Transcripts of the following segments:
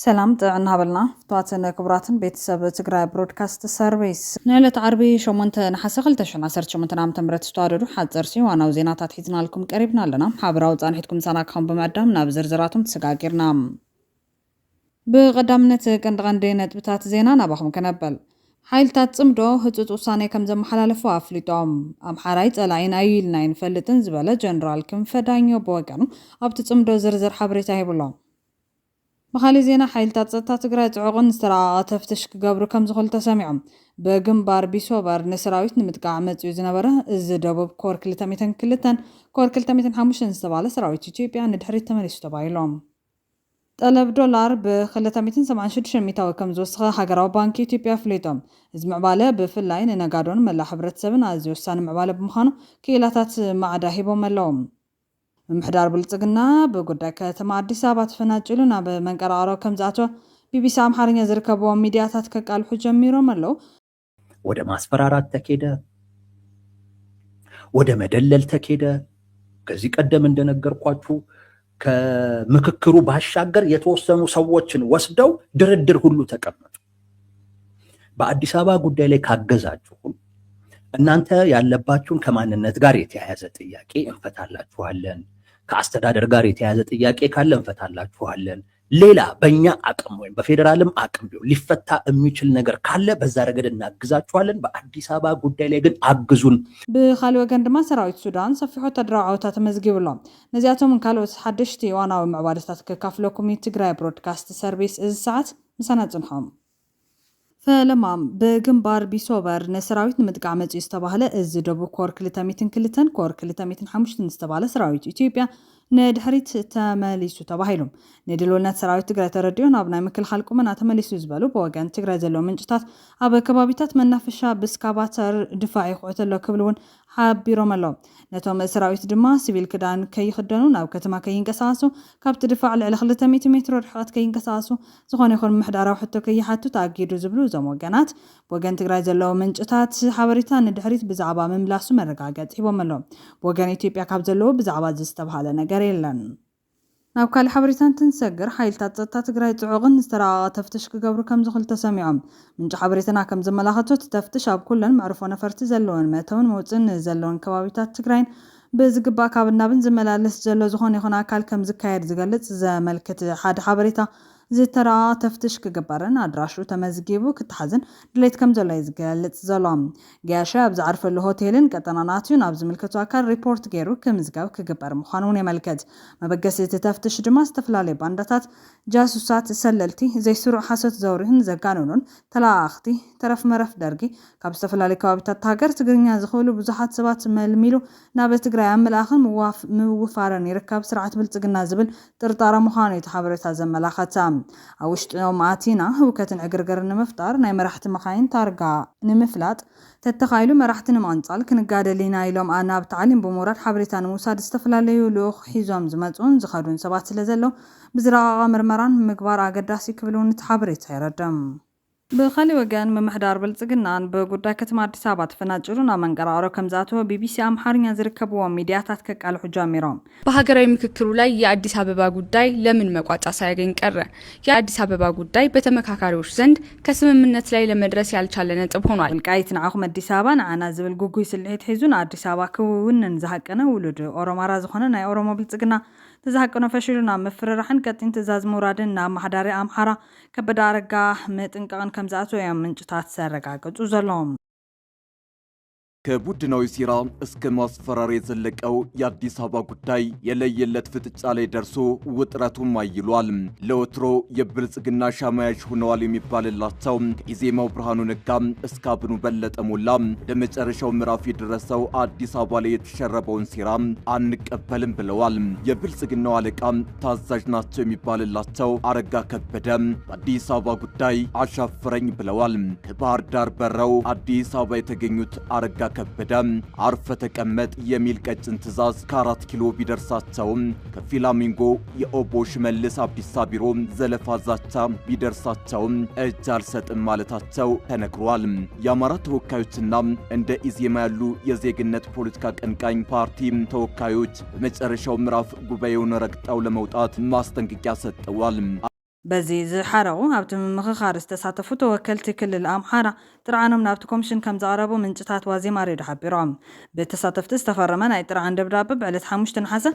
سلام طعنا بلنا فتواتنا كبراتن بيتساب تقرأ برودكاست سيرفيس نالت عربي شومنت نحسقل تشن عسر شومنت نعم تمرت ستوارو حزرسي وانا وزيناتات حيتنا لكم قريبنا لنا حابراو تانحيتكم ساناكم بمعدام نابزر زراتم تسقاقرنا بقدامنت كندغندينت بتات زينا نابخم كنبل حيلتات صمدو هتوت وصاني كم زم حلالفو أفليتوم أم حرايت ألاين أيل ناين فلتن زبالة جنرال كم فدانيو بوغانو أبت صمدو زرزر حبريتا هيبولو مخالي زينا حيلتات صدتات تقرأت عغن استراغة تفتش كقابرو كم زخل تسامعهم بقنبار بيسوبار نسراويت نمتقع متعوزنا برا الزدوب كوركل تاميتن كلتن كوركل تاميتن حاموشن استبالة سراويت يوتيوبيا ندحريت تماليش تبايلوم طلب دولار بخلتاميتن 76 ميتاوي كم زوسخة حقراو بانك يوتيوبيا فليتهم إز معبالة بفلاين نقادون ملا حبرت سبن أزي وسان معبالة بمخانو كيلاتات معداهيبو ملوم محدار بلتقنا بقودك تمعدي سابات فناجلونا بمنقرارو كم زاتو بي سام حارين يزركبو ميدياتات كقال حجميرو ملو ወደ ማስፈራራት ተኬደ ወደ መደለል ተኬደ ከዚህ ቀደም እንደነገርኳችሁ ከምክክሩ ባሻገር የተወሰኑ ሰዎችን ወስደው ድርድር ሁሉ ተቀመጡ በአዲስ አበባ ጉዳይ ላይ ካገዛችሁ እናንተ ያለባችሁን ከማንነት ጋር የተያያዘ ጥያቄ እንፈታላችኋለን ከአስተዳደር ጋር የተያያዘ ጥያቄ ካለ እንፈታላችኋለን ሌላ በእኛ አቅም ወይም በፌደራልም አቅም ቢሆን ሊፈታ የሚችል ነገር ካለ በዛ ረገድ እናግዛችኋለን በአዲስ አበባ ጉዳይ ላይ ግን አግዙን بخالي وغن دما سراويت سودان صفيحو تدراعوتا تمزግብሎም ነዚያቶም ካልኦት ሓደሽቲ ዋናዊ ምዕባለታት ከካፍለኩም ትግራይ ብሮድካስት ሰርቪስ እዚ ሰዓት ምሳና ጽንሖም فلمام بجنبار بيسوبر نسراويت نمتقع مجلس تباهله از دبو كور كلتاميتن كلتن كور كلتاميتن حمشتن استباله سراويت إثيوبيا ندحريت تماليسو تباهيلهم ندلولنا سراويت تقرأ ترديون أبناء مكل خلقومنا تماليسو زبالو بوغان تقرأ زلو منجتات أبا كبابيتات منافشا بسكاباتر دفاعي خوتلو كبلون حابيرو ملو نتوم سراويت دما سيبيل كدان كي يخدنون أو كتما كي ينقساسو كابت دفاع على 500 متر رحقات كي ينقساسو زخون يخون محدارو حتو كي يحاتو تاقيدو زبلو وغانات وغان تقرأ زلو منجتات حابريتان ندحريت بزعبا مملاسو مرقاقات حيبو ملو وغان إثيوبيا كاب زلو بزعبا زستبهاله نقريلن ناو كالي حبريتان تنسجر حيلتات زتا تقرأي تعوغن استراغة تفتش كقبرو كم زخل تسامعهم من حبريتنا كم زملاخاتو تفتش اب كلن معروفو نفرت زلون ماتون موزن زلون كبابيتات تقرأين بزقبا كابنا بن زملالس زلو زخون يخون اكال كم زكاير زغلت زملكت حاد حبريتا زترا تفتش كقبرن ادراشو تمزجيبو كتحزن دليت كم زلو يزغلت زلوم جاشا بزعرف الهوتيلن قطناناتيون ابز ملكتو اكال ريبورت غيرو كمزغاو كقبر مخانون يملكت ما بقس تفتش دما استفلالي بانداتات جاسوسات سللتي زي سرو حسوت زورهن زقانونون تلاختي ترف مرف درجي كاب استفلالي كوابيتات هاجر تغرينيا زخولو بزحات سبات ملميلو نابت تقرأي عملاخن موفارن يركب سرعة بلتقنا زبل ترطارة مخانو يتحبرتا زملاختام أوشتو معاتينا هو كتن عقرقر نمفتار ناي مرحت مخاين تارقا نمفلات تتخيلو مرحت نمانصال كنقادة لينا يلوم أنا بتعلم بمورات حبريتان موساد استفلاليو لوخ حيزوم زماتون زخدون سبات سلزلو بزراغا مرمران مقبار عقداسي كبلون تحبريتا يردم بخالي وغان ممحدار بلصقنان بغداي كتما አዲስ አበባ ተፈናጭሩና መንቀራሮ ከምዛቶ ቢቢሲ አምሃርኛ ዝርከቡ ሚዲያታት ከቃል ሑጃሚሮም በሀገራዊ ምክክሩ ላይ የአዲስ አበባ ጉዳይ ለምን መቋጫ ሳያገኝ ቀረ የአዲስ አበባ ጉዳይ በተመካካሪዎች ዘንድ ከስምምነት ላይ ለመድረስ ያልቻለ ነጥብ ሆኗል ልቃይት ንዓኹም አዲስ አበባ ንዓና ዝብል ጉጉይ ስልሒት ሒዙን አዲስ አበባ ክውንን ዝሃቀነ ውሉድ ኦሮማራ ዝኾነ ናይ ኦሮሞ ብልጽግና ተዛቀነ ፈሽሉና መፍረራሕን ቀጥን ትእዛዝ ሙራድን ና ማሕዳሪ አምሓራ ከበዳ አረጋ መጥንቀን ከምዛቶ ያ ምንጭታት ሰረጋገጹ ዘሎም ከቡድናዊ ሴራ እስከ ማስፈራሪያ የዘለቀው የአዲስ አበባ ጉዳይ የለየለት ፍጥጫ ላይ ደርሶ ውጥረቱም አይሏል። ለወትሮ የብልጽግና ሻማያጅ ሆነዋል የሚባልላቸው ኢዜማው ብርሃኑ ነጋ እስከ አብኑ በለጠ ሞላ ወደ መጨረሻው ምዕራፍ የደረሰው አዲስ አበባ ላይ የተሸረበውን ሴራ አንቀበልም ብለዋል። የብልጽግናው አለቃ ታዛዥ ናቸው የሚባልላቸው አረጋ ከበደ አዲስ አበባ ጉዳይ አሻፈረኝ ብለዋል። ከባህር ዳር በረው አዲስ አበባ የተገኙት አረጋ ከበደ አርፈ ተቀመጥ የሚል ቀጭን ትእዛዝ ከ4 ኪሎ ቢደርሳቸውም ከፊላሚንጎ የኦቦ ሽመልስ አብዲሳ ቢሮ ዘለፋ ዛቻ ቢደርሳቸውም እጅ አልሰጥም ማለታቸው ተነግሯል። የአማራ ተወካዮችና እንደ ኢዜማ ያሉ የዜግነት ፖለቲካ ቀንቃኝ ፓርቲ ተወካዮች በመጨረሻው ምዕራፍ ጉባኤውን ረግጠው ለመውጣት ማስጠንቀቂያ ሰጥተዋል። በዚህ ዝሓረው ኣብቲ ምክኻር ዝተሳተፉ ተወከልቲ ክልል ኣምሓራ ጥርዓኖም ናብቲ ኮሚሽን ከም ዘቕረቡ ምንጭታት ዋዜማ ሬድዮ ሓቢሮም ብተሳተፍቲ ዝተፈረመ ናይ ጥርዓን ደብዳቤ ብዕለት 5 ነሓሰ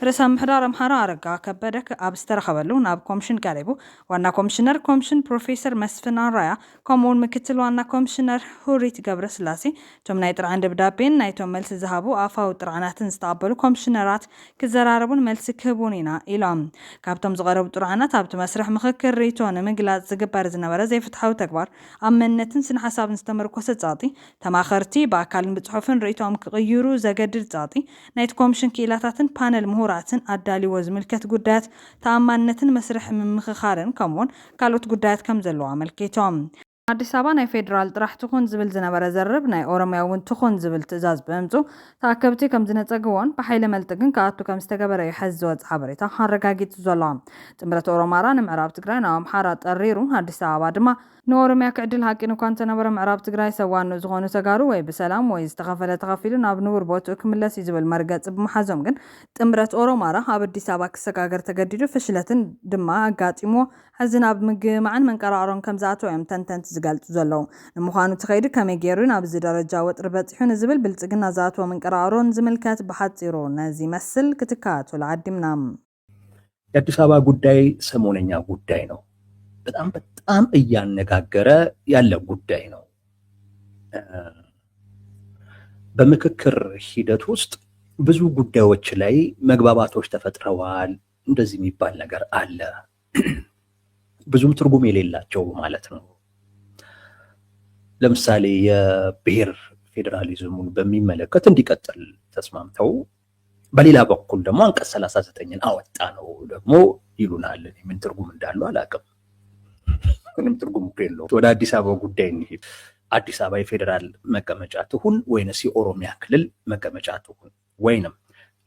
ርእሰ ምሕዳር ኣምሓራ ኣረጋ ከበደ ኣብ ዝተረኸበሉ ናብ ኮሚሽን ቀሪቡ ዋና ኮሚሽነር ኮሚሽን ፕሮፌሰር መስፍን ኣራያ ከምኡውን ምክትል ዋና ኮሚሽነር ሁሪት ገብረ ስላሴ እቶም ናይ ጥርዓን ደብዳቤን ናይቶም መልሲ ዝሃቡ ኣፋዊ ጥርዓናትን ዝተቐበሉ ኮሚሽነራት ክዘራረቡን መልሲ ክህቡን ኢና ኢሎም ካብቶም ዝቐረቡ ጥርዓናት ኣብቲ መስርሕ ምክክር ሪቶ ንምግላጽ ዝግበር ዝነበረ ዘይፍትሓዊ ተግባር ኣብ መንነትን ስነ ሓሳብን ዝተመርኮሰ ጻጢ ተማኸርቲ ብኣካልን ብጽሑፍን ሪቶም ክቕይሩ ዘገድድ ጻጢ ናይቲ ኮሚሽን ክኢላታትን ፓነል ምሁራትን ኣዳሊዎ ዝምልከት ጉዳያት ተኣማንነትን መስርሕ ምምክኻርን ከምኡውን ካልኦት ጉዳያት ከም ዘለዎ ኣመልኪቶም አዲስ አበባ ናይ ፌደራል ጥራሕ ትኹን ዝብል ዝነበረ ዘርብ ናይ ኦሮሚያ እውን ትኹን ዝብል ትእዛዝ ብምፁ ተኣከብቲ ከም ዝነፀግዎን ብሓይለ መልጥ ግን ከኣቱ ከም ዝተገበረ ይሕዝ ዝወፅእ ሓበሬታ ኣረጋጊፁ ዘሎ ጥምረት ኦሮማራ ንምዕራብ ትግራይ ናብ ኣምሓራ ጠሪሩ አዲስ አበባ ድማ ንኦሮሚያ ክዕድል ሓቂን እኳ እንተነበረ ምዕራብ ትግራይ ሰዋኑ ዝኾኑ ተጋሩ ወይ ብሰላም ወይ ዝተኸፈለ ተኸፊሉ ናብ ንቡር ቦትኡ ክምለስ እዩ ዝብል መርገፂ ብምሓዞም ግን ጥምረት ኦሮማራ ኣብ አዲስ አበባ ክሰጋገር ተገዲዱ ፍሽለትን ድማ ኣጋጢሞ ሕዚ ናብ ምግማዕን መንቀራቅሮን ከም ዝኣተው እዮም ተንተንቲ ዝገልጹ ዘለው ንምዃኑ ትኸይዲ ከመይ ገይሩ ናብዚ ደረጃ ወጥሪ በፂሑ ንዝብል ብልጽግና ዝኣተዎ መንቀራቅሮን ዝምልከት ብሓፂሩ ነዚ መስል ክትከታተሉ ዓዲምና የአዲስ አበባ ጉዳይ ሰሞነኛ ጉዳይ ነው። በጣም እያነጋገረ ያለ ጉዳይ ነው። በምክክር ሂደት ውስጥ ብዙ ጉዳዮች ላይ መግባባቶች ተፈጥረዋል። እንደዚህ የሚባል ነገር አለ። ብዙም ትርጉም የሌላቸው ማለት ነው። ለምሳሌ የብሔር ፌዴራሊዝሙን በሚመለከት እንዲቀጥል ተስማምተው በሌላ በኩል ደግሞ አንቀጽ 39ን አወጣ ነው ደግሞ ይሉናል። ምን ትርጉም እንዳለው አላውቅም። ምንም ትርጉም የለውም። ወደ አዲስ አበባ ጉዳይ እንሂድ። አዲስ አበባ የፌዴራል መቀመጫ ትሁን ወይንስ የኦሮሚያ ክልል መቀመጫ ትሁን ወይንም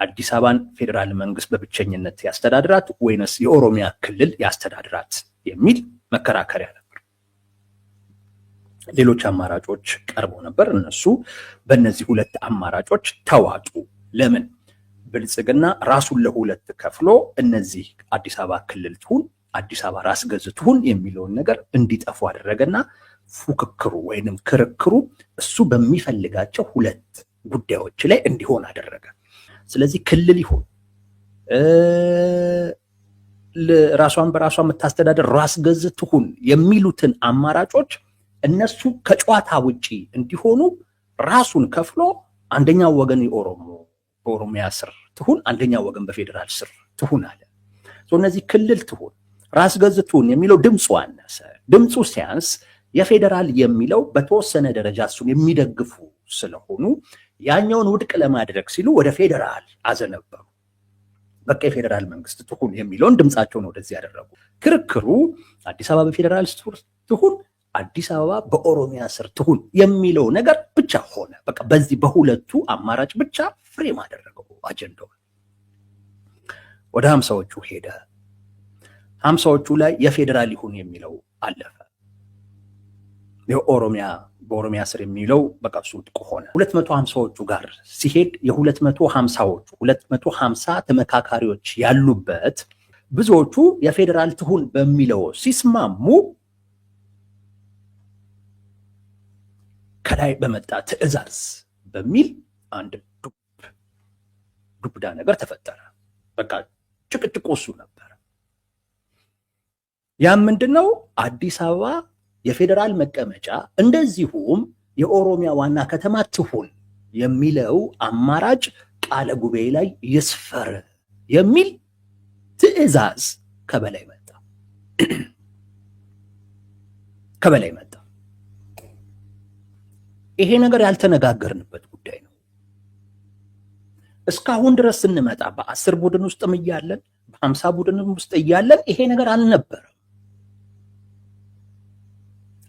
አዲስ አበባን ፌዴራል መንግስት በብቸኝነት ያስተዳድራት ወይንስ የኦሮሚያ ክልል ያስተዳድራት የሚል መከራከሪያ ነበር። ሌሎች አማራጮች ቀርበው ነበር። እነሱ በእነዚህ ሁለት አማራጮች ተዋጡ። ለምን? ብልጽግና ራሱን ለሁለት ከፍሎ እነዚህ አዲስ አበባ ክልል ትሁን አዲስ አበባ ራስ ገዝ ትሁን የሚለውን ነገር እንዲጠፉ አደረገና ፉክክሩ ወይንም ክርክሩ እሱ በሚፈልጋቸው ሁለት ጉዳዮች ላይ እንዲሆን አደረገ። ስለዚህ ክልል ይሁን ራሷን በራሷ የምታስተዳደር ራስ ገዝ ትሁን የሚሉትን አማራጮች እነሱ ከጨዋታ ውጪ እንዲሆኑ ራሱን ከፍሎ አንደኛው ወገን በኦሮሚያ ስር ትሁን አንደኛው ወገን በፌዴራል ስር ትሁን አለ። እነዚህ ክልል ትሁን ራስ ገዝ ትሁን የሚለው ድምፁ አነሰ። ድምፁ ሲያንስ የፌዴራል የሚለው በተወሰነ ደረጃ እሱን የሚደግፉ ስለሆኑ ያኛውን ውድቅ ለማድረግ ሲሉ ወደ ፌዴራል አዘነበሩ። በቃ የፌዴራል መንግስት ትሁን የሚለውን ድምፃቸውን ወደዚህ ያደረጉ። ክርክሩ አዲስ አበባ በፌዴራል ስር ትሁን አዲስ አበባ በኦሮሚያ ስር ትሁን የሚለው ነገር ብቻ ሆነ። በቃ በዚህ በሁለቱ አማራጭ ብቻ ፍሬም አደረገው አጀንዳው። ወደ 50ዎቹ ሄደ። 50ዎቹ ላይ የፌዴራል ይሁን የሚለው አለፈ። በኦሮሚያ ስር የሚለው በቃ እሱ ውድቅ ሆነ። 250ዎቹ ጋር ሲሄድ የ250ዎቹ 250 ተመካካሪዎች ያሉበት ብዙዎቹ የፌዴራል ትሁን በሚለው ሲስማሙ ከላይ በመጣ ትዕዛዝ በሚል አንድ ዱብዳ ነገር ተፈጠረ። በቃ ጭቅጭቁ እሱ ነበር። ያም ምንድነው? አዲስ አበባ የፌዴራል መቀመጫ እንደዚሁም የኦሮሚያ ዋና ከተማ ትሁን የሚለው አማራጭ ቃለ ጉባኤ ላይ ይስፈር የሚል ትዕዛዝ ከበላይ መጣ። ይሄ ነገር ያልተነጋገርንበት ጉዳይ ነው። እስካሁን ድረስ ስንመጣ በ10 ቡድን ውስጥም እያለን በ50 ቡድን ውስጥ እያለን ይሄ ነገር አልነበረም።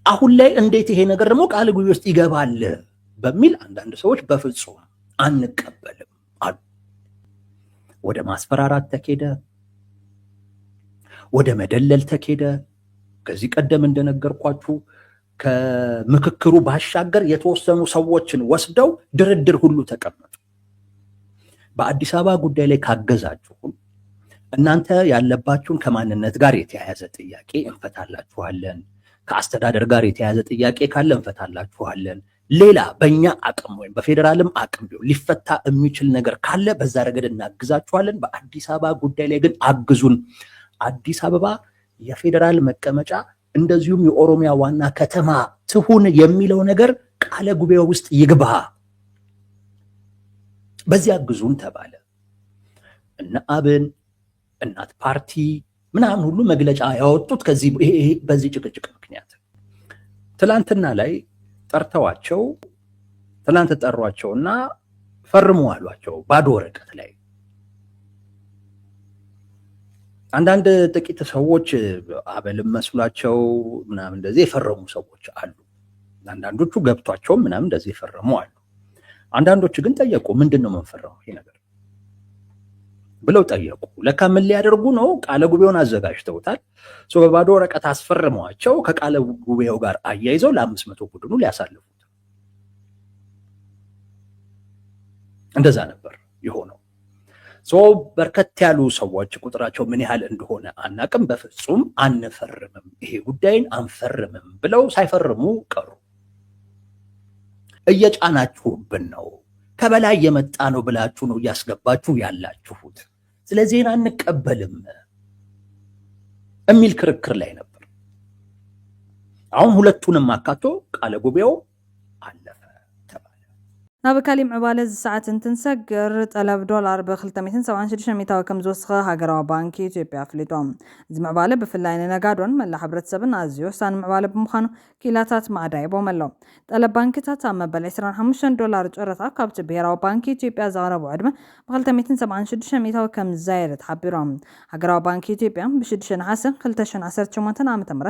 አሁን ላይ እንዴት ይሄ ነገር ደግሞ ቃል ጉባኤ ውስጥ ይገባል በሚል አንዳንድ ሰዎች በፍጹም አንቀበልም አሉ። ወደ ማስፈራራት ተኬደ፣ ወደ መደለል ተኬደ። ከዚህ ቀደም እንደነገርኳችሁ ከምክክሩ ባሻገር የተወሰኑ ሰዎችን ወስደው ድርድር ሁሉ ተቀመጡ። በአዲስ አበባ ጉዳይ ላይ ካገዛችሁ እናንተ ያለባችሁን ከማንነት ጋር የተያያዘ ጥያቄ እንፈታላችኋለን። ከአስተዳደር ጋር የተያያዘ ጥያቄ ካለ እንፈታላችኋለን። ሌላ በእኛ አቅም ወይም በፌዴራልም አቅም ቢሆን ሊፈታ የሚችል ነገር ካለ በዛ ረገድ እናግዛችኋለን። በአዲስ አበባ ጉዳይ ላይ ግን አግዙን። አዲስ አበባ የፌዴራል መቀመጫ እንደዚሁም የኦሮሚያ ዋና ከተማ ትሁን የሚለው ነገር ቃለ ጉባኤ ውስጥ ይግባ፣ በዚህ አግዙን ተባለ። እነ አብን እናት ፓርቲ ምናምን ሁሉ መግለጫ ያወጡት በዚህ ጭቅጭቅ ምክንያት ትላንትና ላይ ጠርተዋቸው ትላንት ጠሯቸውና ፈርሙ አሏቸው ባዶ ወረቀት ላይ። አንዳንድ ጥቂት ሰዎች አበልም መስሏቸው ምናምን እንደዚህ የፈረሙ ሰዎች አሉ። አንዳንዶቹ ገብቷቸው ምናምን እንደዚህ የፈረሙ አሉ። አንዳንዶቹ ግን ጠየቁ፣ ምንድነው መንፈረው ይሄ ነገር ብለው ጠየቁ። ለካ ምን ሊያደርጉ ነው? ቃለ ጉባኤውን አዘጋጅተውታል። በባዶ ወረቀት አስፈርመዋቸው ከቃለ ጉባኤው ጋር አያይዘው ለ500 ቡድኑ ሊያሳልፉት። እንደዛ ነበር የሆነው። በርከት ያሉ ሰዎች ቁጥራቸው ምን ያህል እንደሆነ አናቅም፣ በፍጹም አንፈርምም፣ ይሄ ጉዳይን አንፈርምም ብለው ሳይፈርሙ ቀሩ። እየጫናችሁብን ነው፣ ከበላይ የመጣ ነው ብላችሁ ነው እያስገባችሁ ያላችሁት፣ ስለዚህ አንቀበልም የሚል ክርክር ላይ ነበር። አሁን ሁለቱንም አካቶ ቃለ ጉባኤው አለፈ ተባለ። ናብ ካሊእ ምዕባለ ዝሰዓት እንትንሰግር ጠለብ ዶላር ብ276 ሚታዊ ከም ዝወስኸ ሃገራዊ ባንኪ ኢትዮጵያ ኣፍሊጦም። እዚ ምዕባለ ብፍላይ ንነጋዶን መላእ ሕብረተሰብን ኣዝዩ ወሳኒ ምዕባለ ብምዃኑ ኪላታት ማዕዳይቦም ኣለው። ጠለብ ባንክታት ኣብ መበል 25 ዶላር ጨረታ ካብቲ ብሄራዊ ባንኪ ኢትዮጵያ ዘቕረቡ ዕድመ ብ276 ሚታዊ ከም ዝዛየደ ተሓቢሮም። ሃገራዊ ባንኪ ኢትዮጵያ ብ6 ነሓሰ 2018 ዓ.ም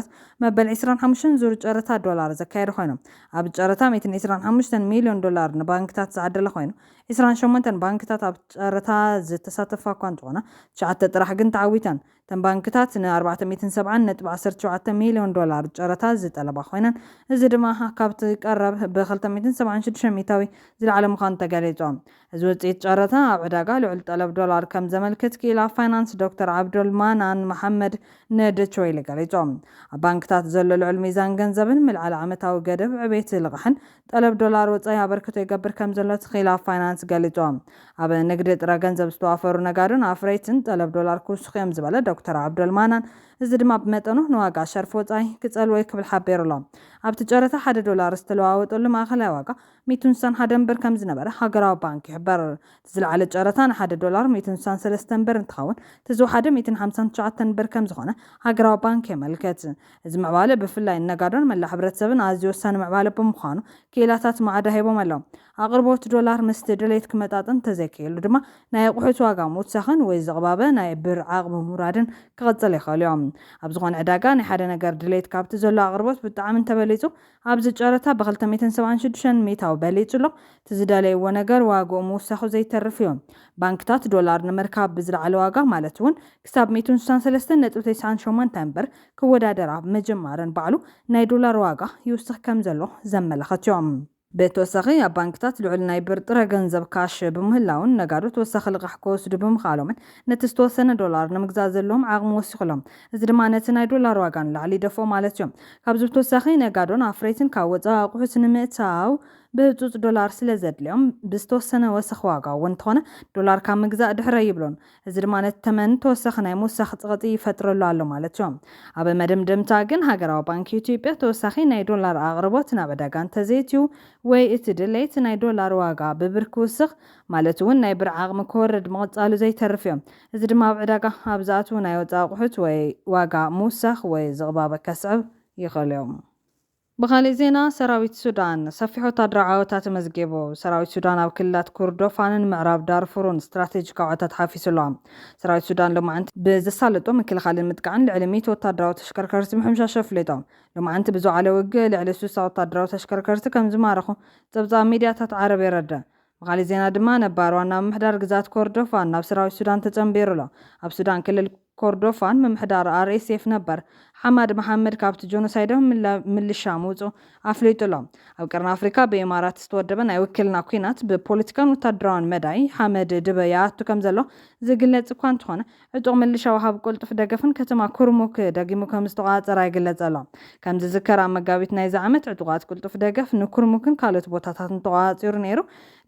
መበል 25 ዙር ጨረታ ዶላር ዘካየደ ኮይኖም ኣብ ጨረታ 125 ሚልዮን ዶላር ባንክታት ዝዓደለ ኮይኑ 28 ባንክታት ኣብ ጨረታ ዝተሳተፋ እኳ እንትኾና 9 ጥራሕ ግን ተዓዊተን። ተን ባንክታት ን470.17 ሚልዮን ዶላር ጨረታ ዝጠለባ ኮይነን እዚ ድማ ካብቲ ቀረብ ብ276 ሚታዊ ዝለዓለ ምዃኑ ተገሊጾም። እዚ ውፅኢት ጨረታ ኣብ ዕዳጋ ልዑል ጠለብ ዶላር ከም ዘመልክት ኪላ ፋይናንስ ዶክተር ዓብዱልማናን መሐመድ ንደቼ ዌለ ገሊጾም። ኣብ ባንክታት ዘሎ ልዑል ሚዛን ገንዘብን ምልዓል ዓመታዊ ገደብ ዕቤት ልቕሕን ጠለብ ዶላር ወፃኢ ኣበርክቶ ይገብር ከም ዘሎ ኪላ ፋይናንስ ገሊጾም። ኣብ ንግዲ ጥረ ገንዘብ ዝተዋፈሩ ነጋዶን ኣፍረይትን ጠለብ ዶላር ክውስኹ እዮም ዝበለ ዶክተር ዓብዱልማናን እዚ ድማ ብመጠኑ ንዋጋ ሸርፊ ወፃኢ ክፀል ወይ ክብል ሓቢሩሎም። ኣብቲ ጨረታ 1 ዶላር ዝተለዋወጠሉ ማእኸላይ ዋጋ 161 ብር ከም ዝነበረ ሃገራዊ ባንኪ ይሕበር። ዝለዓለ ጨረታ ን1 ዶላር 163 ብር እንትኸውን ተዝወሓደ 159 ብር ከም ዝኾነ ሃገራዊ ባንኪ የመልክት። እዚ ምዕባለ ብፍላይ ነጋዶን መላእ ሕብረተሰብን ኣዝዩ ወሳኒ ምዕባለ ብምዃኑ ኪላታት ማዕዳ ሂቦም ኣለው። ኣቅርቦት ዶላር ምስቲ ድሌት ክመጣጥን ተዘይክኢሉ ድማ ናይ ኣቑሑት ዋጋ ምውሳኽን ወይ ዝቕባበ ናይ ብር ዓቕቢ ምውራድን ክቕፅል ይኽእል እዮም። ኣብ ዝኾነ ዕዳጋ ናይ ሓደ ነገር ድሌት ካብቲ ዘሎ ኣቅርቦት ብጣዕሚ እንተበሊፁ ኣብዚ ጨረታ ብ276 ሚታዊ በሊፁሎ ትዝደለይዎ ነገር ዋግኡ ምውሳኹ ዘይተርፍ እዮም። ባንክታት ዶላር ንምርካብ ብዝለዓለ ዋጋ ማለት እውን ክሳብ 163.98 ብር ክወዳደራ ምጅማረን ባዕሉ ናይ ዶላር ዋጋ ይውስኽ ከም ዘሎ ዘመላኽት እዮም። ብተወሳኺ ኣብ ባንክታት ልዑል ናይ ብር ጥረ ገንዘብ ካሽ ብምህላውን ነጋዶ ተወሳኺ ልቓሕ ክወስዱ ብምኽኣሎምን ነቲ ዝተወሰነ ዶላር ንምግዛእ ዘለዎም ዓቕሚ ወሲኹሎም። እዚ ድማ ነቲ ናይ ዶላር ዋጋ ንላዕሊ ይደፎ ማለት እዮም። ካብዚ ብተወሳኺ ነጋዶን ኣፍረይትን ካብ ወፃኢ ኣቑሑት ንምእታው ብህፁፅ ዶላር ስለ ዘድልዮም ብዝተወሰነ ወሰኺ ዋጋ እውን እንተኾነ ዶላር ካብ ምግዛእ ድሕረ ይብሎን። እዚ ድማ ነቲ ተመን ተወሳኺ ናይ ምውሳኽ ፀቕጢ ይፈጥረሉ ኣሎ ማለት እዮም። ኣብ መደምደምታ ግን ሃገራዊ ባንኪ ኢትዮጵያ ተወሳኺ ናይ ዶላር ኣቕርቦት ናብ ዕዳጋ እንተዘይትዩ ወይ እቲ ድሌት ናይ ዶላር ዋጋ ብብር ክውስኽ ማለት እውን ናይ ብር ዓቕሚ ክወርድ ምቕፃሉ ዘይተርፍ እዮም። እዚ ድማ ኣብ ዕዳጋ ኣብ ዝኣትዉ ናይ ወፃኢ ኣቑሑት ወይ ዋጋ ምውሳኽ ወይ ዝቕባበ ከስዕብ ይኽእል እዮም። بخالي زينا سراويت السودان سفيح وتدرع عوتات مزجيبو سراويت السودان أو كلات كردوفان معراب دارفورون استراتيجيك عوتات حافظ اللام سراويت السودان لما أنت بزسالتو من كل خالي المتقعن لعلميت وتدرع وتشكركرت محمشة شفليتهم لما أنت بزو على وجه لعلى سوسة وتدرع وتشكركرت كم زمارخو تبزا ميدياتات عربي رده بخالي زينا دمان باروانا محدار قزات كردوفان ناب سراويت السودان تتنبيرو أب سودان كل كردوفان ممحدار RSF نبر حماد محمد كابت جونوسايدهم من الشام وزو ኣፍሊጡሎም ኣብ ቀርኒ ኣፍሪካ ብኢማራት ዝተወደበ ናይ ውክልና ኩናት ብፖለቲካን ወታደራውን መዳይ ሓመድ ድበያ ኣቱ ከም ዘሎ ዝግለጽ እኳ እንተኾነ ዕጡቕ ምልሻ ወሃብ ቁልጡፍ ደገፍን ከተማ ኩርሙክ ደጊሙ ከም ዝተቆጻጸረ ይግለጽ ኣሎ ከም ዝዝከር ኣብ መጋቢት ናይዚ ዓመት ዕጡቓት ቁልጡፍ ደገፍ ንኩርሙክን ካልኦት ቦታታትን ተቆጻጺሩ ነይሩ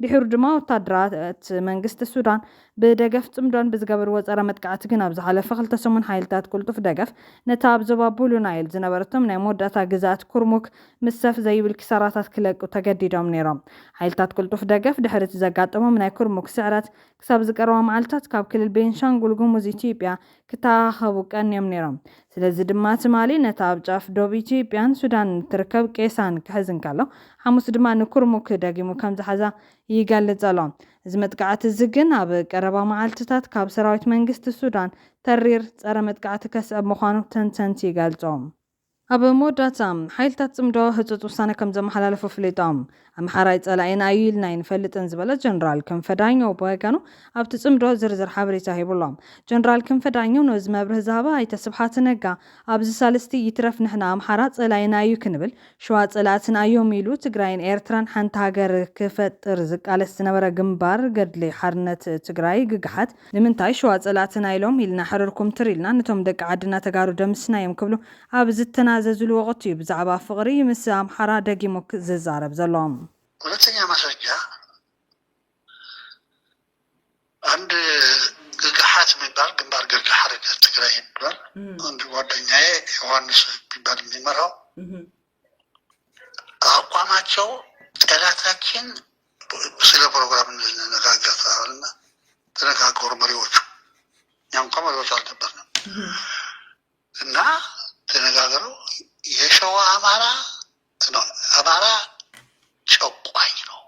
ድሕሩ ድማ ወታደራት መንግስቲ ሱዳን ብደገፍ ጽምዶን ብዝገበርዎ ጸረ መጥቃዕቲ ግን ኣብ ዝሓለፈ 2 ሰሙን ሓይልታት ቁልጡፍ ደገፍ ነታ ኣብ ዞባ ቡሉ ናይል ዝነበረቶም ናይ መወዳእታ ግዛት ኩርሙክ ምሰፍ ዘይብል ክሳራታት ክለቁ ተገዲዶም ነይሮም ሓይልታት ቁልጡፍ ደገፍ ድሕሪ ዘጋጠሞም ናይ ኩርሙክ ስዕረት ክሳብ ዝቀረባ መዓልታት ካብ ክልል ቤንሻንጉል ጉሙዝ ኢትዮጵያ ክተኸቡ ቀንዮም ነይሮም ስለዚ ድማ ትማሊ ነታ ኣብ ጫፍ ዶብ ኢትዮጵያን ሱዳን ትርከብ ቄሳን ክሕዝን ከሎ ሐሙስ ድማ ንኩርሙክ ደጊሙ ከም ዝሓዛ ይገልጽ ኣሎ እዚ መጥቃዕቲ ዝግን ኣብ ቀረባ መዓልትታት ካብ ሰራዊት መንግስቲ ሱዳን ተሪር ጸረ መጥቃዕቲ ከስዕብ ምዃኑ ተንተንቲ ይገልጾም ኣብ መወዳእታ ሓይልታት ጽምዶ ህፁፅ ውሳነ ከም ዘመሓላለፉ ፍሊጦም ኣምሓራይ ጸላኢና እዩ ኢልና ይንፈልጥን ዝበለ ጀነራል ክንፈዳኛው በወገኑ ኣብቲ ጽምዶ ዝርዝር ሓበሬታ ሂቡሎም ጀነራል ክንፈዳኛው ነዚ መብርህ ዛባ ኣይተስብሓት ነጋ ኣብዚ ሳልስቲ ይትረፍ ንሕና ኣምሓራ ጸላኢና እዩ ክንብል ሸዋ ጸላእትና እዮም ኢሉ ትግራይን ኤርትራን ሓንቲ ሃገር ክፈጥር ዝቃለስ ዝነበረ ግንባር ገድሊ ሓርነት ትግራይ ግግሓት ንምንታይ ሸዋ ጸላእትና ኢሎም ኢልና ሕርርኩም ትሪልና ነቶም ደቂ ዓድና ተጋሩ ደምስና እዮም ክብሉ ኣብ ዝተናዘዝሉ ወቅት እዩ ብዛዕባ ፍቅሪ ምስ ኣምሓራ ደጊሙ ዝዛረብ ዘሎም ሁለተኛ ማስረጃ አንድ ግግሓት የሚባል ግንባር ገድሊ ሓርነት ትግራይ ይባላል አንድ ጓደኛዬ ዮሐንስ የሚባል የሚመራው አቋማቸው ጠላታችን ስለ ፕሮግራም እንነጋገራለን ተነጋገሩ መሪዎቹ ያንኳ መሪዎች አልነበርንም እና ተነጋገሩ የሸዋ አማራ ጨቋኝ ነው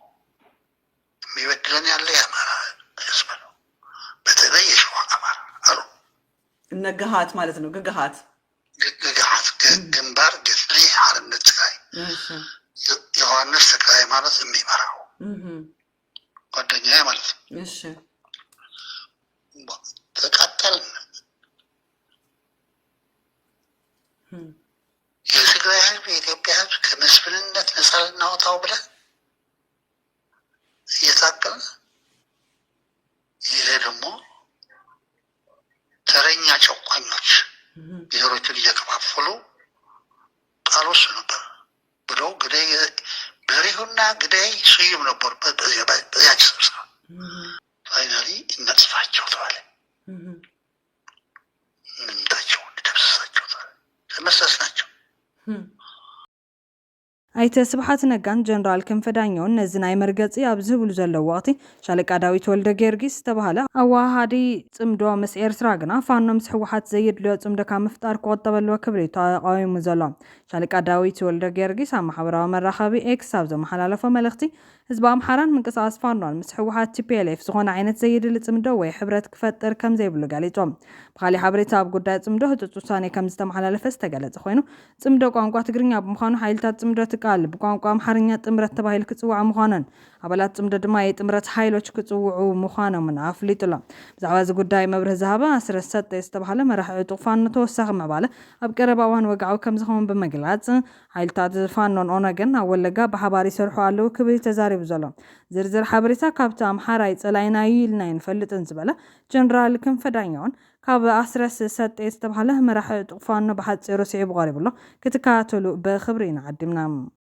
የሚበድለን ያለ የአማራ ህዝብ ነው በተለይ የሸዋ አማራ አሉ ግግሓት ማለት ነው ግግሓት ግንባር ገድሊ ሓርነት ትግራይ ዮሐንስ ትግራይ ማለት የሚመራው ጓደኛዬ ማለት ነው እሺ ተቃጠልን የትግራይ ህዝብ የኢትዮጵያ ህዝብ ከመስፍንነት ነፃ ልናወጣው ብለን እየታገልን ይሄ ደግሞ ተረኛ ጨቋኞች ብሔሮችን እየከፋፈሉ ቃል ወስዱ ነበር ብለው ግዳይ በሪሁና ግዳይ ስዩም ነበር በዚያች ስብሰባ ፋይናሊ እናጥፋቸው ተባለ እንምታቸው እንደብሳቸው ተባለ ተመሳስናቸው ኣይተ ስብሓት ነጋን ጀነራል ክንፈዳኛው ነዚ ናይ መርገጺ ኣብ ዝብሉ ዘለው ወቅቲ ሻለቃ ዳዊት ወልደ ጊዮርጊስ ተባሃለ ኣዋሃዲ ጽምዶ ምስ ኤርትራ ግና ፋኖ ምስ ሕወሓት ዘይድልዮ ጽምዶ ካብ ምፍጣር ክቆጠበልዎ ክብሪ ተቃዊሙ ዘሎ ሻለቃ ዳዊት ወልደ ጊዮርጊስ ኣብ ማሕበራዊ መራኸቢ ኤክስ ኣብ ዘመሓላለፈ መልእኽቲ ህዝቢ ኣምሓራን ምንቅስቃስ ፋኖን ምስ ሕወሓት TPLF ዝኾነ ዓይነት ዘይድሊ ጽምዶ ወይ ሕብረት ክፈጥር ከም ዘይብሉ ገሊጾም ብኻሊ ሓበሬታ ኣብ ጉዳይ ጽምዶ ህፁፅ ውሳኔ ከም ዝተመሓላለፈ ዝተገለጸ ኮይኑ ጽምዶ ቋንቋ ትግርኛ ብምዃኑ ሓይልታት ጽምዶ ትቃል ብቋንቋ ኣምሓርኛ ጥምረት ተባሂሉ ክጽዋዕ ምዃኑን ኣባላት ጽምዶ ድማ የጥምረት ሓይሎች ክጽውዑ ምዃኖም ኣፍሊጡሎም ብዛዕባ እዚ ጉዳይ መብርህ ዝሃበ ኣስረስ ሰጠ ዝተባሃለ መራሒ ዕጡቕ ፋኖ ተወሳኺ ምዕባለ ኣብ ቀረባ እዋን ወግዓዊ ከም ዝኸውን ብምግላጽ ሓይልታት ፋኖን ኦነግን ኣብ ወለጋ ብሓባር ይሰርሑ ኣለዉ ክብል ተዛሪቡ ዘሎ ዝርዝር ሓበሬታ ካብቲ ኣምሓራይ ጸላኢና እዩ ኢልና ይንፈልጥን ዝበለ ጀነራል ክንፈዳኛውን ካብ ኣስረስ ሰጠ ዝተባሃለ መራሒ ዕጡቕ ፋኖ ብሓፂሩ ስዒቡ ቀሪብሎ ክትከታተሉ በክብሪ ንዓድምና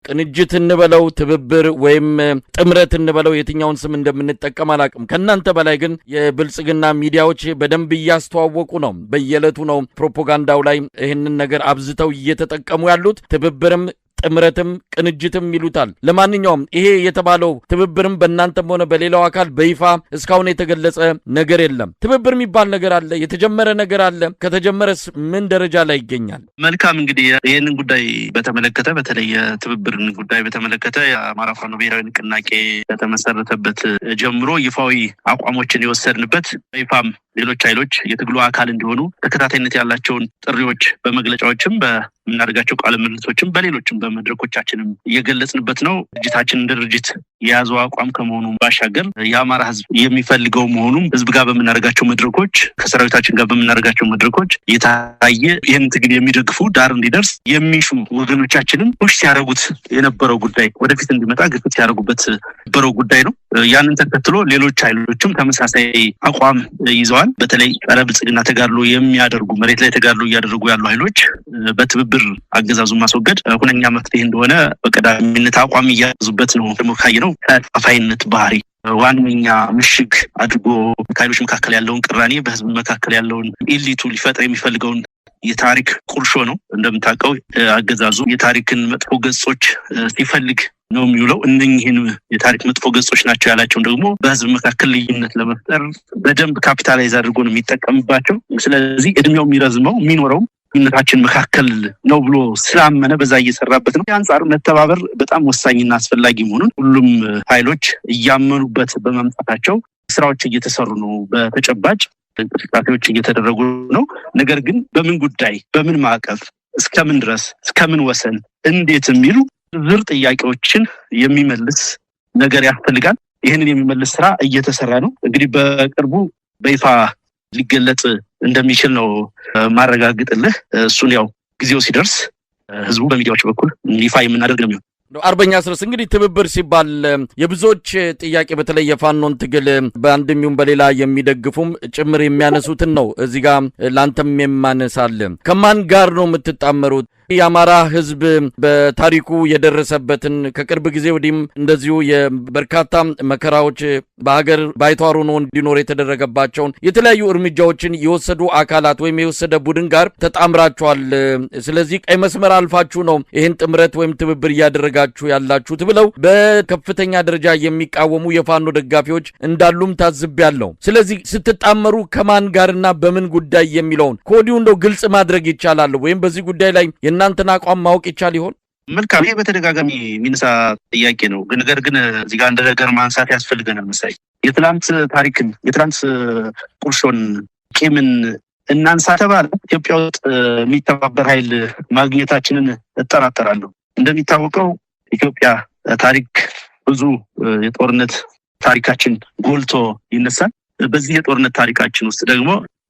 ቅንጅት እንበለው ትብብር ወይም ጥምረት እንበለው የትኛውን ስም እንደምንጠቀም አላቅም ከናንተ በላይ ግን የብልጽግና ሚዲያዎች በደንብ እያስተዋወቁ ነው በየለቱ ነው ፕሮፓጋንዳው ላይ ይሄንን ነገር አብዝተው እየተጠቀሙ ያሉት ትብብርም ጥምረትም ቅንጅትም ይሉታል ለማንኛውም ይሄ የተባለው ትብብርም በእናንተም ሆነ በሌላው አካል በይፋ እስካሁን የተገለጸ ነገር የለም ትብብር የሚባል ነገር አለ የተጀመረ ነገር አለ ከተጀመረስ ምን ደረጃ ላይ ይገኛል መልካም እንግዲህ ይሄንን ጉዳይ በተመለከተ በተለይ የትብብርን ጉዳይ በተመለከተ የአማራ ፋኖ ብሔራዊ ንቅናቄ ከተመሰረተበት ጀምሮ ይፋዊ አቋሞችን የወሰድንበት ይፋም ሌሎች ኃይሎች የትግሉ አካል እንዲሆኑ ተከታታይነት ያላቸውን ጥሪዎች በመግለጫዎችም በመናደርጋቸው ቃለ ምልልሶችም በሌሎችም በመድረኮቻችንም እየገለጽንበት ነው ድርጅታችን እንደ ድርጅት የያዘው አቋም ከመሆኑ ባሻገር የአማራ ህዝብ የሚፈልገው መሆኑም ህዝብ ጋር በመናረጋቸው መድረኮች ከሰራዊታችን ጋር በመናረጋቸው መድረኮች የታየ ይህን ትግል የሚደግፉ ዳር እንዲደርስ የሚሹ ወገኖቻችንን ፑሽ ሲያደርጉት የነበረው ጉዳይ ወደፊት እንዲመጣ ግፊት ሲያደርጉበት የነበረው ጉዳይ ነው። ያንን ተከትሎ ሌሎች ኃይሎችም ተመሳሳይ አቋም ይዘዋል። በተለይ ጸረ ብልጽግና ተጋድሎ የሚያደርጉ መሬት ላይ ተጋድሎ እያደረጉ ያሉ ኃይሎች በትብብር አገዛዙን ማስወገድ ሁነኛ መፍትሄ እንደሆነ በቀዳሚነት አቋም እያያዙበት ነው። ደግሞ ካየነው ከፋይነት ባህሪ ዋንኛ ምሽግ አድርጎ ከኃይሎች መካከል ያለውን ቅራኔ በህዝብ መካከል ያለውን ኢሊቱ ሊፈጥር የሚፈልገውን የታሪክ ቁርሾ ነው። እንደምታውቀው አገዛዙ የታሪክን መጥፎ ገጾች ሲፈልግ ነው የሚውለው። እነኚህን የታሪክ መጥፎ ገጾች ናቸው ያላቸውን ደግሞ በህዝብ መካከል ልዩነት ለመፍጠር በደንብ ካፒታላይዝ አድርጎ ነው የሚጠቀምባቸው። ስለዚህ እድሜው የሚረዝመው የሚኖረው ነታችን መካከል ነው ብሎ ስላመነ በዛ እየሰራበት ነው። አንፃር መተባበር በጣም ወሳኝና አስፈላጊ መሆኑን ሁሉም ኃይሎች እያመኑበት በመምጣታቸው ስራዎች እየተሰሩ ነው። በተጨባጭ እንቅስቃሴዎች እየተደረጉ ነው። ነገር ግን በምን ጉዳይ በምን ማዕቀፍ እስከምን ድረስ እስከምን ወሰን እንዴት የሚሉ ዝር ጥያቄዎችን የሚመልስ ነገር ያስፈልጋል። ይህንን የሚመልስ ስራ እየተሰራ ነው። እንግዲህ በቅርቡ በይፋ ሊገለጽ እንደሚችል ነው ማረጋግጥልህ። እሱን ያው ጊዜው ሲደርስ ህዝቡ በሚዲያዎች በኩል ይፋ የምናደርግ ነው። አርበኛ አስረስ እንግዲህ ትብብር ሲባል የብዙዎች ጥያቄ በተለይ የፋኖን ትግል በአንድም ይሁን በሌላ የሚደግፉም ጭምር የሚያነሱትን ነው። እዚህ ጋር ላንተም የማነሳል ከማን ጋር ነው የምትጣመሩት? የአማራ ህዝብ በታሪኩ የደረሰበትን ከቅርብ ጊዜ ወዲህም እንደዚሁ የበርካታ መከራዎች በሀገር ባይቷሩ ነው እንዲኖር የተደረገባቸውን የተለያዩ እርምጃዎችን የወሰዱ አካላት ወይም የወሰደ ቡድን ጋር ተጣምራችኋል። ስለዚህ ቀይ መስመር አልፋችሁ ነው ይህን ጥምረት ወይም ትብብር እያደረጋችሁ ያላችሁት ብለው በከፍተኛ ደረጃ የሚቃወሙ የፋኖ ደጋፊዎች እንዳሉም ታዝቤያለሁ። ስለዚህ ስትጣመሩ ከማን ጋርና በምን ጉዳይ የሚለውን ከወዲሁ እንደው ግልጽ ማድረግ ይቻላል ወይም በዚህ ጉዳይ ላይ የእናንተን አቋም ማወቅ ይቻል ይሆን? መልካም። ይሄ በተደጋጋሚ የሚነሳ ጥያቄ ነው። ነገር ግን እዚህ ጋር እንደ ነገር ማንሳት ያስፈልገናል መሰለኝ። የትላንት ታሪክን የትላንት ቁርሾን ቂምን እናንሳ ተባለ ኢትዮጵያ ውስጥ የሚተባበር ኃይል ማግኘታችንን እጠራጠራለሁ። እንደሚታወቀው ኢትዮጵያ ታሪክ ብዙ የጦርነት ታሪካችን ጎልቶ ይነሳል። በዚህ የጦርነት ታሪካችን ውስጥ ደግሞ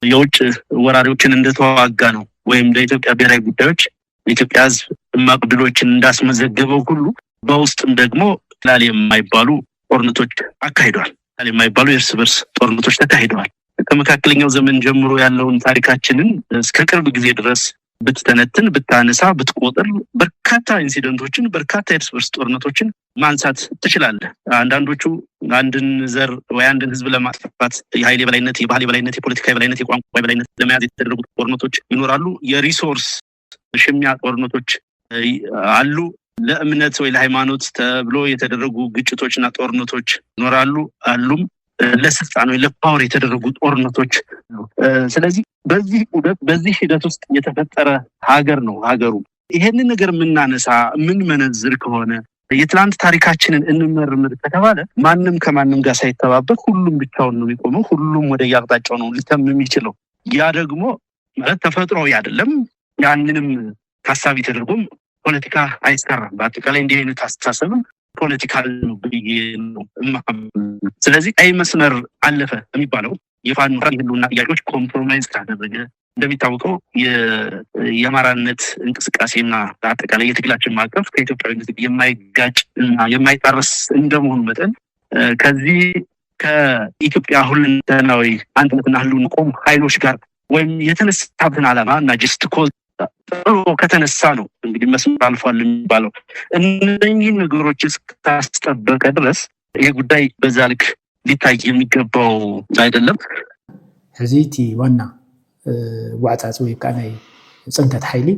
የውጭ ወራሪዎችን እንደተዋጋ ነው ወይም ለኢትዮጵያ ብሔራዊ ጉዳዮች የኢትዮጵያ ህዝብ እማቅ ድሎችን እንዳስመዘገበው ሁሉ በውስጥም ደግሞ ቀላል የማይባሉ ጦርነቶች አካሂደዋል። ቀላል የማይባሉ የእርስ በርስ ጦርነቶች ተካሂደዋል። ከመካከለኛው ዘመን ጀምሮ ያለውን ታሪካችንን እስከ ቅርብ ጊዜ ድረስ ብትተነትን ብታነሳ ብትቆጥር በርካታ ኢንሲደንቶችን በርካታ የእርስ በርስ ጦርነቶችን ማንሳት ትችላለህ። አንዳንዶቹ አንድን ዘር ወይ አንድን ህዝብ ለማጥፋት የኃይል የበላይነት፣ የባህል የበላይነት፣ የፖለቲካ የበላይነት፣ የቋንቋ የበላይነት ለመያዝ የተደረጉ ጦርነቶች ይኖራሉ። የሪሶርስ ሽሚያ ጦርነቶች አሉ። ለእምነት ወይ ለሃይማኖት ተብሎ የተደረጉ ግጭቶችና ጦርነቶች ይኖራሉ አሉም። ለስልጣን ወይ ለፓወር የተደረጉ ጦርነቶች። ስለዚህ በዚህ ሂደት ውስጥ የተፈጠረ ሀገር ነው ሀገሩ። ይሄንን ነገር የምናነሳ የምንመነዝር ከሆነ የትላንት ታሪካችንን እንመርምር ከተባለ ማንም ከማንም ጋር ሳይተባበር ሁሉም ብቻውን ነው የሚቆመው። ሁሉም ወደ ያቅጣጫው ነው ሊተም የሚችለው። ያ ደግሞ ማለት ተፈጥሯዊ አይደለም። ያንንም ታሳቢ ተደርጎም ፖለቲካ አይሰራም። በአጠቃላይ እንዲህ አይነት አስተሳሰብም ፖለቲካል ነው ብዬ ነው። ስለዚህ ቀይ መስመር አለፈ የሚባለው የፋኖ የህልውና ጥያቄዎች ኮምፕሮማይዝ ካደረገ እንደሚታወቀው የአማራነት እንቅስቃሴና አጠቃላይ የትግላችን ማዕቀፍ ከኢትዮጵያዊነት የማይጋጭ እና የማይጣረስ እንደመሆኑ መጠን ከዚህ ከኢትዮጵያ ሁለንተናዊ አንድነትና ህልውና ቆም ኃይሎች ጋር ወይም የተነሳብን ዓላማ እና ጀስት ኮዝ ጥሩ ከተነሳ ነው እንግዲህ መስመር አልፏል የሚባለው። እነኚህን ነገሮች እስካስጠበቀ ድረስ ይሄ ጉዳይ በዛ ልክ ሊታይ የሚገባው አይደለም። ህዚቲ ዋና ዋዕፃፅ ወይ ከዓ ናይ ፅንተት ሓይሊ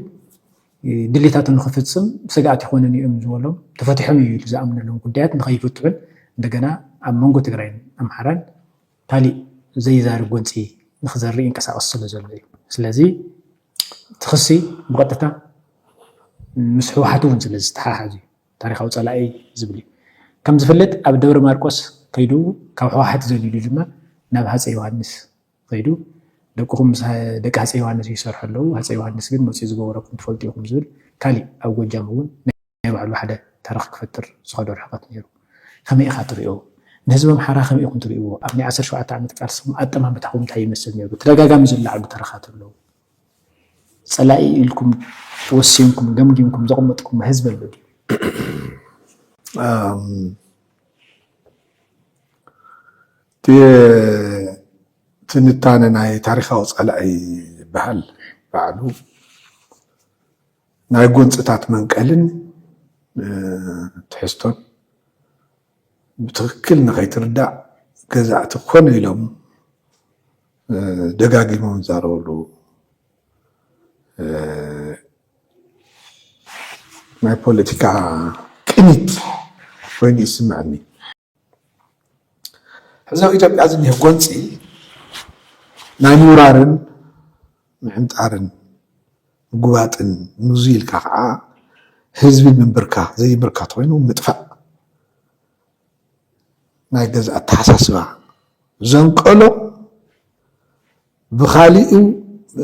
ድሌታቱ ንክፍፅም ስጋኣት ይኮነን እዮም ዝበሎም ተፈቲሖም እዩ ዝኣምነሎም ጉዳያት ንኸይፍትሑን እንደገና ኣብ መንጎ ትግራይን ኣምሓራን ካሊእ ዘይዛርብ ጎንፂ ንክዘርኢ ይንቀሳቀስ ስለ ዘሎ እዩ። ስለዚ ትኽሲ ብቀጥታ ምስ ህወሓት እውን ስለ ዝተሓሓዙ ታሪካዊ ፀላኢ ዝብል እዩ። ከም ዝፍለጥ ኣብ ደብረ ማርቆስ ከይዱ ካብ ህወሓት ዘልሉ ድማ ናብ ሃፀይ ዮሃንስ ከይዱ ደቅኹም ምስ ደቂ ሃፀይ ዮሃንስ ይሰርሑ ኣለዉ፣ ሃፀይ ዮሃንስ ግን መፅኡ ዝገበረኩም ትፈልጡ ኢኹም ዝብል ካሊእ ኣብ ጎጃም እውን ናይ ባዕሉ ሓደ ታሪክ ክፈጥር ዝኸዶ ርሕቀት ነይሩ። ከመይ ኢኻ ትሪኦ ንህዝቢ ኣምሓራ ከመይ ኢኹም ትሪእዎ ኣብ ናይ 17 ዓመት ቃልስኩም ኣጠማምታኩም እንታይ ይመስል ነይሩ ተደጋጋሚ ዝለዓሉ ተረኻት ኣለዉ ፀላኢ ኢልኩም ተወሲንኩም ገምጊምኩም ዘቐመጥኩም ህዝቢ ኣሎ ድዩ ትንታነ ናይ ታሪኻዊ ፀላኢ ዝበሃል ባዕሉ ናይ ጎንፅታት መንቀልን ትሕዝቶን ብትክክል ንኸይትርዳእ ገዛእቲ ኮነ ኢሎም ደጋጊሞም ዛረበሉ ናይ ፖለቲካ ቅኒት ኮይኑ ይስምዐኒ ሕዚ ኣብ ኢትዮጵያ ዝኒሄ ጎንፂ ናይ ምውራርን ምዕምጣርን ምጉባጥን ንዙ ኢልካ ከዓ ህዝቢ ምንብርካ ዘይምርካት ኮይኑ ምጥፋእ ናይ ገዛ ኣተሓሳስባ ዘንቀሎ ብኻሊኡ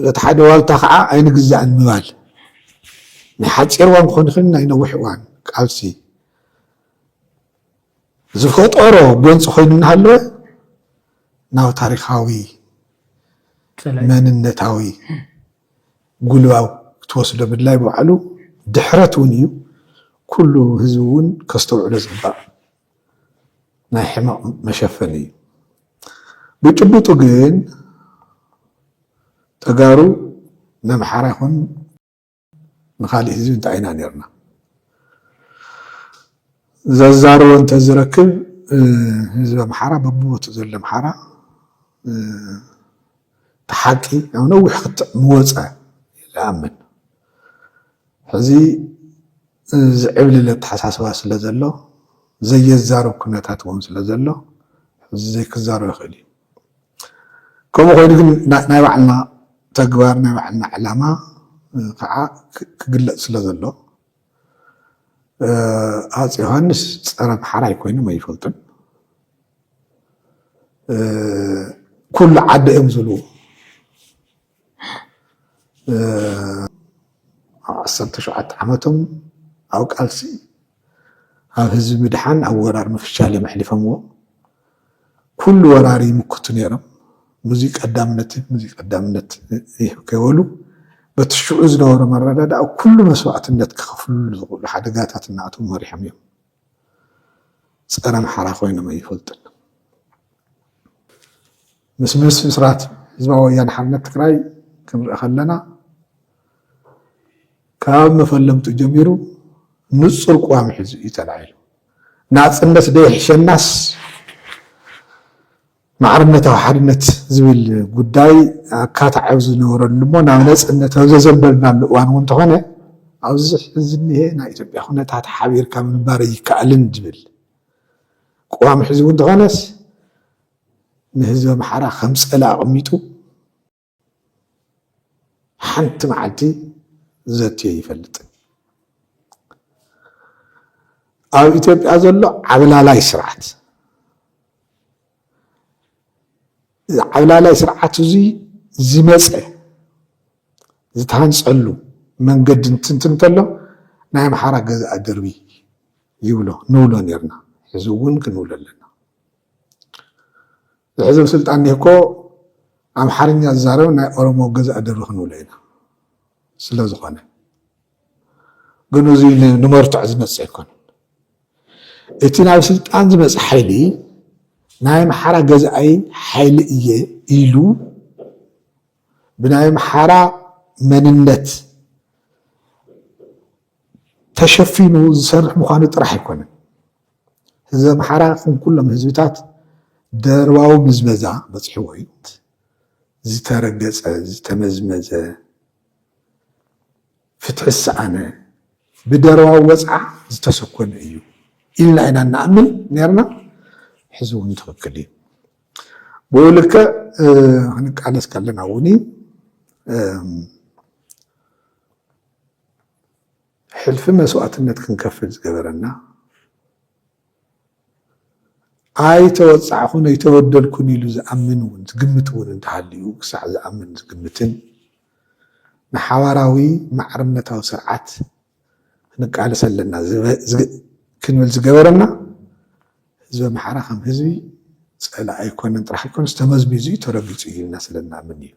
እቲ ሓደ ዋልታ ከዓ ኣይንግዛእን ምባል ናይ ሓፂር እዋን ክኾን ይኽእል ናይ ነዊሕ እዋን ቃልሲ ዝፈጠሮ ጎንፂ ኮይኑ እናሃለወ ናብ ታሪኻዊ መንነታዊ ጉልባው ክትወስዶ ምድላይ ብባዕሉ ድሕረት እውን እዩ ኩሉ ህዝቢ እውን ከስተውዕሎ ዝግባእ ናይ ሕማቕ መሸፈኒ እዩ ብጭቡጡ ግን ተጋሩ ነምሓራ ይኹን ንኻሊእ ህዝቢ እንታይ ኢና ነርና ዘዛረቦ እንተዝረክብ ህዝቢ ኣምሓራ በብቦቱ ዘሎ ኣምሓራ ተሓቂ ኣብ ነዊሕ ክትዕ ምወፀ ይኣምን ሕዚ ዝዕብልለ ኣተሓሳስባ ስለ ዘሎ ዘየዛረብ ኩነታት እውን ስለ ዘሎ ሕዚ ዘይክዛረብ ይኽእል እዩ ከምኡ ኮይኑ ግን ናይ ባዕልና ተግባር ናይ ባዕልና ዕላማ ከዓ ክግለፅ ስለ ዘሎ ሃፀይ ዮሃንስ ፀረ ኣምሓራ ኣይኮይኖም ኣይፈልጡን ኩሉ ዓዲ እዮም ዝብልዎ ኣብ 17 ዓመቶም ኣብ ቃልሲ ኣብ ህዝቢ ምድሓን ኣብ ወራር ምፍሻል እዮም ኣሕሊፎምዎ ኩሉ ወራሪ ይምክቱ ነይሮም ሙዚቅ ቀዳምነት ከይበሉ በቲ ሽዑ ዝነበሮ መረዳድኣ ኩሉ መስዋዕትነት ክኸፍልሉ ዝኽእሉ ሓደጋታት እናኣትዉ መሪሖም እዮም ፀረ ኣምሓራ ኮይኖም ኣይፈልጡን ምስ ምስራት ህዝባዊ ወያነ ሓርነት ትግራይ ክንርኢ ከለና ካብ መፈለምቱ ጀሚሩ ንፁር ቋሚ ሒዙ እዩ ተላዒሉ ናፅነት ደይሕሸናስ ማዕርነታዊ ሓድነት ዝብል ጉዳይ ኣካታዓብ ዝነበረሉ እሞ ናብ ነፅነት ኣብ ዘዘንበልናሉ እዋን እውን እንተኾነ ኣብዚ ሕዚ እኒሄ ናይ ኢትዮጵያ ኩነታት ሓቢርካ ምንባር ይከኣልን ዝብል ቋሚ ሒዙ እውን እንተኾነስ ንህዝቢ ኣምሓራ ከም ፀላ ኣቐሚጡ ሓንቲ መዓልቲ ዘትዮ ይፈልጥ ኣብ ኢትዮጵያ ዘሎ ዓብላላይ ስርዓት ዓብላላይ ስርዓት እዚ ዝመፀ ዝተሃንፀሉ መንገዲ እንትንትን እንተሎ ናይ ኣምሓራ ገዛእ ደርቢ ይብሎ ንብሎ ነርና ሕዚ እውን ክንብሎ ኣለና ዝሕዚ ስልጣን ኒህኮ ኣምሓርኛ ዝዛረብ ናይ ኦሮሞ ገዛእ ደርቢ ክንብሎ ኢና ስለ ዝኾነ ግን እዚ ንመርትዕ ዝመፅእ ኣይኮነን እቲ ናብ ስልጣን ዝመፅእ ሓይሊ ናይ ኣምሓራ ገዛኣይ ሓይሊ እየ ኢሉ ብናይ ኣምሓራ መንነት ተሸፊኑ ዝሰርሕ ምዃኑ ጥራሕ ኣይኮነን ህዝቢ ኣምሓራ ከም ኩሎም ህዝብታት ደርባዊ ምዝመዛ በፅሕዎ እዩ ዝተረገፀ ዝተመዝመዘ ፍትሒ ዝሰኣነ ብደርባዊ ወፅዓ ዝተሰኮነ እዩ ኢልና ኢና ንኣምን ነርና ሕዚ እውን ትኽክል እዩ ብኡ ልክዕ ክንቃለስ ከለና እውን ሕልፊ መስዋዕትነት ክንከፍል ዝገበረና ኣይተወፃዕኹን ኣይተወደልኩን ኢሉ ዝኣምን እውን ዝግምት እውን እንተሃልዩ ክሳዕ ዝኣምን ዝግምትን ንሓባራዊ ማዕርነታዊ ስርዓት ክንቃለስ ኣለና ክንብል ዝገበረና ህዝቢ ኣምሓራ ከም ህዝቢ ፀላእ ኣይኮነን ጥራሕ ኣይኮነ ዝተመዝቢዙ ተረጊፁ እዩ ኢልና ስለናምን እዩ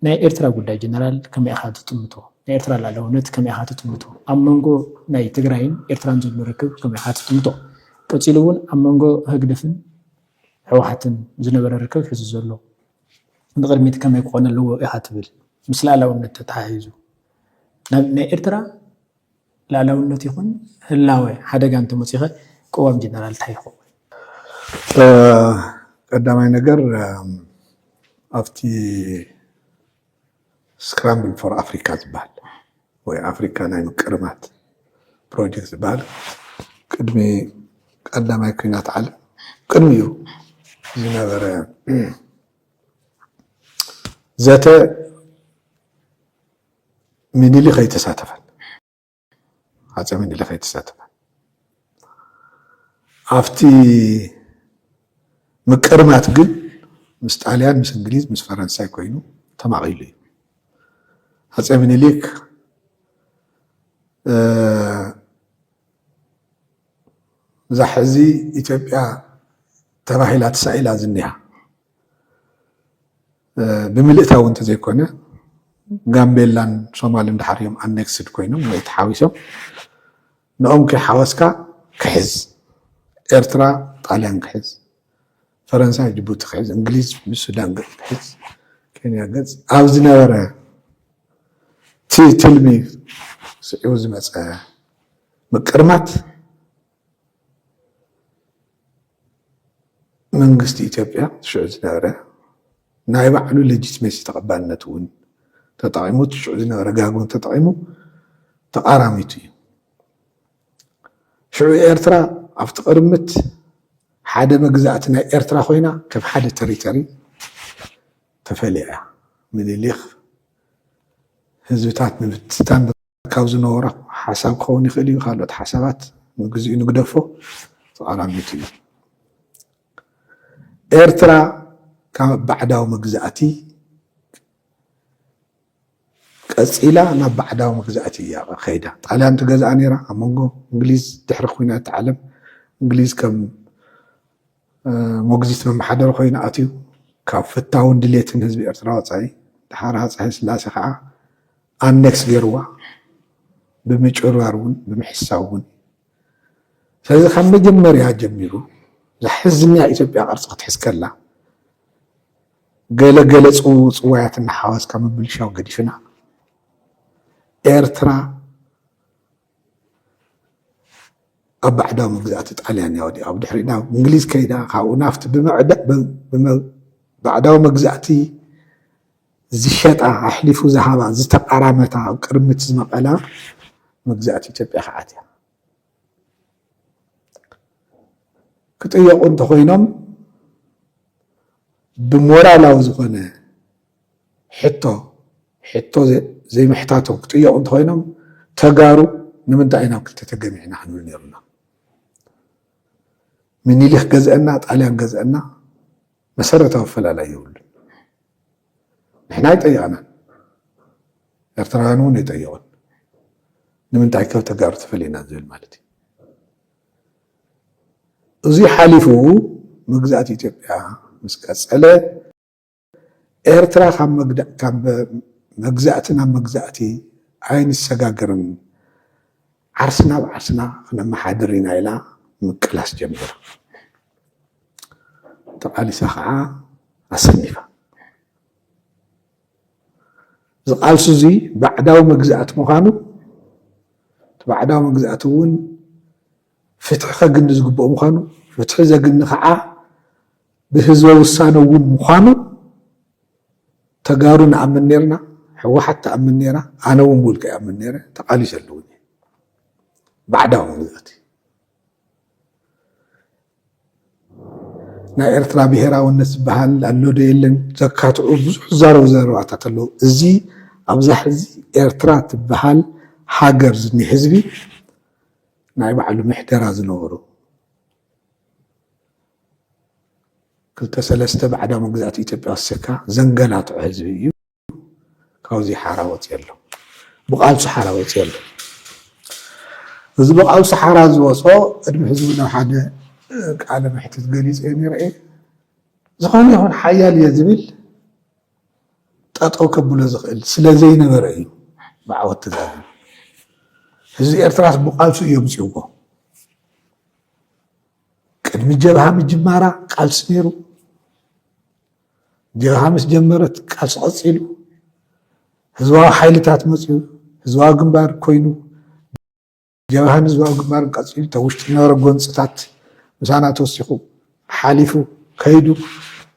ናይ ኤርትራ ጉዳይ ጀነራል ከመይ ኢኻ ትጥምቶ ናይ ኤርትራ ላዕለውነት ከመይ ኢኻ ትጥምቶ ኣብ መንጎ ናይ ትግራይን ኤርትራን ዘሎ ርክብ ከመይ ኢኻ ትጥምቶ ቀፂሉ እውን ኣብ መንጎ ህግደፍን ሕወሓትን ዝነበረ ርክብ ሕዚ ዘሎ ንቅድሚት ከመይ ክኾነ ኣለዎ ኢኻ ትብል ምስ ላዕለውነት ተተሓሒዙ ናይ ኤርትራ ላዕለውነት ይኹን ህላወ ሓደጋ እንተመፂኸ ቅዋም ጀነራል እንታይ ይኸውን? ቀዳማይ ነገር ኣብቲ ስክራምብል ፎር ኣፍሪካ ዝበሃል ወይ ኣፍሪካ ናይ ምቅርማት ፕሮጀክት ዝበሃል ቅድሚ ቀዳማይ ኩናት ዓለም ቅድሚ እዩ ዝነበረ ዘተ ምኒልክ ኣይተሳተፈን ሃፀይ ምኒልክ ኣይተሳተፈን ኣብቲ ምቅርማት ግን ምስ ጣልያን ምስ እንግሊዝ ምስ ፈረንሳይ ኮይኑ ተማቒሉ እዩ ሃፀይ ምኒልክ እዛ ሕዚ ኢትዮጵያ ተባሂላ ተሳኢላ ዝኒሃ ብምልእታው እንተዘይኮነ ጋምቤላን ሶማልን ድሓር እዮም ኣኔክስድ ኮይኖም ወይ ተሓዊሶም ንኦም ከይሓወስካ ክሕዝ ኤርትራ ጣልያን ክሕዝ ፈረንሳይ ጅቡቲ ክሕዝ እንግሊዝ ምስ ሱዳን ገፅ ክሕዝ ኬንያ ገፅ ኣብ ዝነበረ ትልሚ ስዒቡ ዝመፀ ምቅርማት መንግስቲ ኢትዮጵያ ሽዑ ዝነበረ ናይ ባዕሉ ሌጂትሜሲ ተቐባልነት እውን ተጠቂሙ ሽዑ ዝነበረ ጋጉን ተጠቂሙ ተቃራሚቱ እዩ ሽዑ ኤርትራ ኣብቲ ቅርምት ሓደ መግዛእቲ ናይ ኤርትራ ኮይና ከም ሓደ ቴሪቶሪ ተፈልያ ምኒልክ ህዝብታት ንምብትታን ካብ ዝነበሮ ሓሳብ ክኸውን ይኽእል እዩ ካልኦት ሓሳባት ንግዚኡ ንግደፎ ተቃራሚቱ እዩ ኤርትራ ካብ ባዕዳዊ መግዛእቲ ቀፂላ ናብ ባዕዳዊ መግዛእቲ እያ ከይዳ ጣልያን ትገዝኣ ነይራ ኣብ መንጎ እንግሊዝ ድሕሪ ኩናት ዓለም እንግሊዝ ከም ሞግዚት መመሓደር ኮይኑ ኣትዩ ካብ ፍታውን ድሌትን ህዝቢ ኤርትራ ወፃኢ ድሓር ሃፀይ ስላሴ ከዓ ኣኔክስ ገይርዋ ብምጭርባር እውን ብምሕሳብ እውን ስለዚ ካብ መጀመርያ ጀሚሩ ዝሕዝንያ ኢትዮጵያ ቅርፂ ክትሕዝ ከላ ገለገለ ፅዋያት እናሓወስካ ምብልሻው ገዲፍና ኤርትራ ኣብ ባዕዳዊ መግዛእቲ ጣልያን እያ ወዲኣ ኣብ ድሕሪና እንግሊዝ ከይዳ ካብኡ ናፍቲ ባዕዳዊ መግዛእቲ ዝሸጣ ኣሕሊፉ ዝሃባ ዝተቃራመታ ኣብ ቅርምት ዝመቐላ መግዛእቲ ኢትዮጵያ ከዓት እያ ክጥየቁ እንተኮይኖም ብሞራላዊ ዝኾነ ሕቶ ዘይምሕታቶም ክጥየቁ እንተኮይኖም ተጋሩ ንምንታይ ናብ ክልተ ተገሚዕና ክንብል ነይሩና ምኒልክ ገዝአና ጣልያን ገዝአና መሰረታዊ ኣፈላላይ የብሉን ንሕና ይጠይቀናን ኤርትራውያን እውን ይጠይቁን ንምንታይ ካብ ተጋሩ ተፈሊና ዝብል ማለት እዩ እዚ ሓሊፉ መግዛእቲ ኢትዮጵያ ምስ ቀፀለ ኤርትራ ካብ መግዛእቲ ናብ መግዛእቲ ኣይንሰጋገርን ዓርስና ብዓርስና ክነመሓድር ኢና ኢላ ምቅላስ ጀሚራ ተቃሊሳ ከዓ ኣሰኒፋ ዝቃልሱ እዚ ባዕዳዊ መግዛእቲ ምዃኑ ባዕዳዊ መግዛእቲ እውን ፍትሒ ከግኒ ዝግብኦ ምዃኑ ፍትሒ ዘግኒ ከዓ ብህዝበ ውሳነ እውን ምዃኑ ተጋሩ ንኣምን ነርና ሕወሓት ተኣምን ነራ ኣነ እውን ውልቀ ይኣምን ነረ ተቃሊሱ ኣለውኒ ባዕዳዊ መግዛእቲ ናይ ኤርትራ ብሄራውነት ዝበሃል ኣሎ ዶ የለን ዘካትዑ ብዙሕ ዛረቡ ዘረባታት ኣለዉ እዚ ኣብዛ ሕዚ ኤርትራ ትበሃል ሃገር ዝኒ ህዝቢ ናይ ባዕሉ ምሕደራ ዝነበሩ ክልተ ሰለስተ ባዕዳዊ መግዛእቲ ኢትዮጵያ ወሲካ ዘንገላትዑ ህዝቢ እዩ ካብዚ ሓራ ወፅኡ ኣሎ ብቃልሱ ሓራ ወፅኡ ኣሎ እዚ ብቃልሱ ሓራ ዝወፅኦ ቅድሚ ህዝቢ ናብ ሓደ ቃለ መሕትት ገሊፅ ይርአ ዝኾነ ይኹን ሓያል እየ ዝብል ጠጠው ከብሎ ዝኽእል ስለዘይነበረ እዩ ብዓወት ትዛዝም ህዝቢ ኤርትራስ ብቃልሱ እዮም ፅውዎ ቅድሚ ጀብሃ ምጅማራ ቃልሲ ነይሩ ጀብሃ ምስ ጀመረት ቃልሲ ቀፂሉ ህዝባዊ ሓይልታት መፅኡ ህዝባዊ ግንባር ኮይኑ ጀብሃን ህዝባዊ ግንባር ቀፂሉ ተውሽጢ ዝነበረ ጎንፅታት ምሳና ተወሲኹ ሓሊፉ ከይዱ